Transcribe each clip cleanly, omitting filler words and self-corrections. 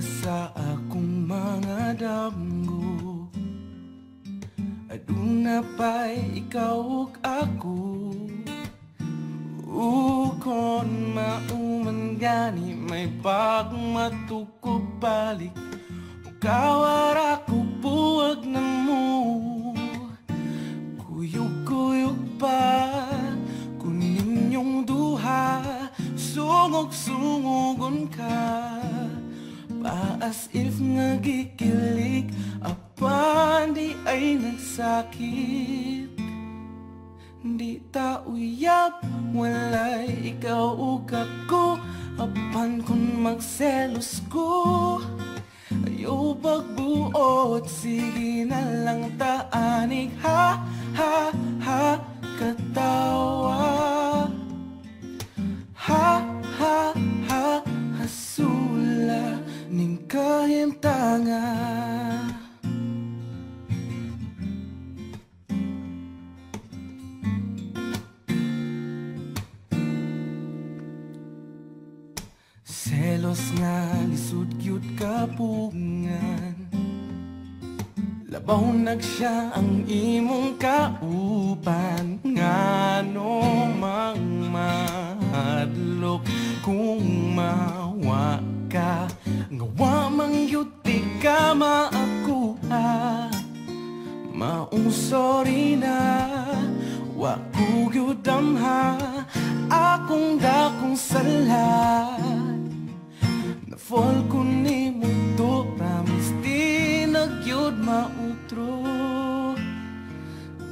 sa akong mga damgo. Aduna pa'y ikaw ug ako. Ukon mauman gani may pagmatukog balik. Kawara ko buwag na mo. Kuyog-kuyog pa kunin yung duha. Sungog-sungogon ka pa as if nagikilig. Apan di ay nagsakit. Di ta uyab walay ikaw ug ako. Apan kung magselos ko ayaw pagbuot, sige na lang taanig. Ha, ha, ha, katawa. Ha, ha, ha, hasula ning kahintanga. Selos nga lisod gyud kapungan. Labaw nagsiya ang imong kauban. Ngano mang mahadlok kung mawa ka. Ngawa mang yuti ka maakuha. Maong sorry na wa ko gyud damha. Akong dakong sala. Na-fall ko ni mo to. Promise di nagyod mautro.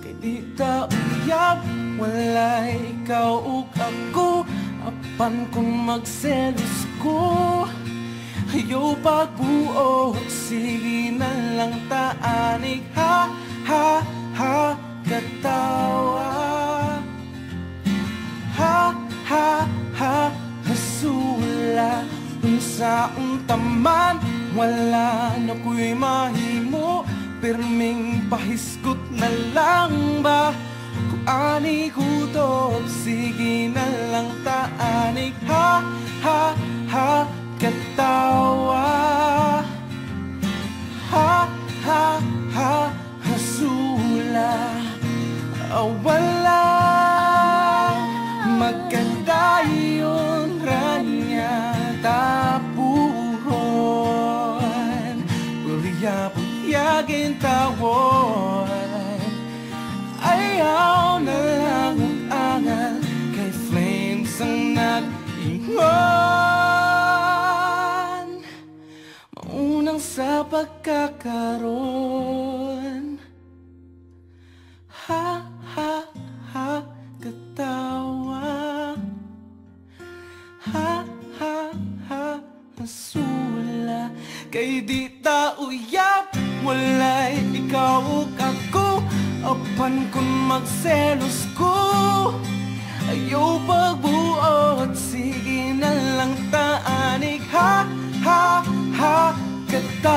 Kay di ta uyab walay ikaw ug ako. Apan kung magselos ko ayaw pagbuot, sige na lang taanig. Ha, ha, ha, katawa. Ha, ha, ha, hasula. Unsa untaman wala na ko'y mahimo. Pirming pahiskot na lang ba. Kung ani kutob, sige na lang taanig. Ha, ha, ha, katawa. Ha, ha, ha, hasula. Wala magkadayon ranya tapuhon. Puyag-puyagin tawon. Ayaw na lang ang angal. Kay flames ang nag-ingon. Maunang sa pagkakaroon. Ha, ha, ha, katawa. Ha, ha, ha, hasula. Kay di ta uyab walay ikaw ug ako. Apan kung magselos ko ayaw pagbuot, sige na lang taanig. Ha, ha, ha, katawa.